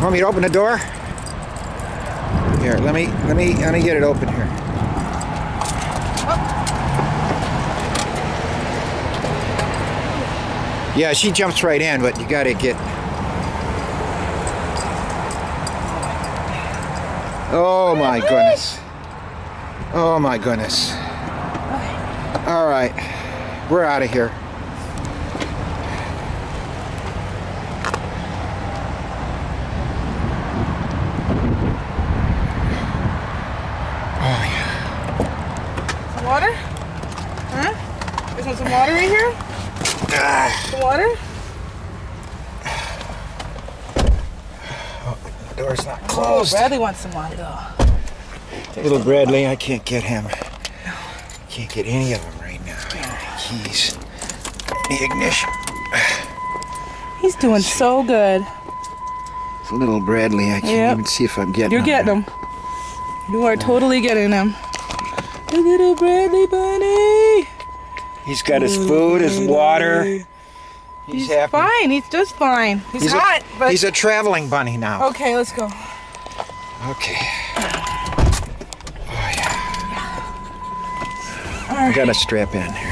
Want me to open the door? Here, let me get it open here. Yeah, she jumps right in, but you gotta get... Oh my goodness. Oh my goodness. All right, we're out of here. Oh yeah. Some water? Huh? Is there some water in here? Some water? Oh, the door's not Oh, closed. Bradley wants some water though. Little Bradley, I can't get him. Can't get any of them right now. Keys. The ignition. He's doing so good. It's little Bradley. I can't even see if I'm getting him. You're getting him. You are totally getting him. Look at little Bradley bunny. He's got his food, his water. He's happy. Fine. He's just fine. He's hot, but he's a traveling bunny now. okay, let's go. Okay. Oh yeah. I gotta strap in here.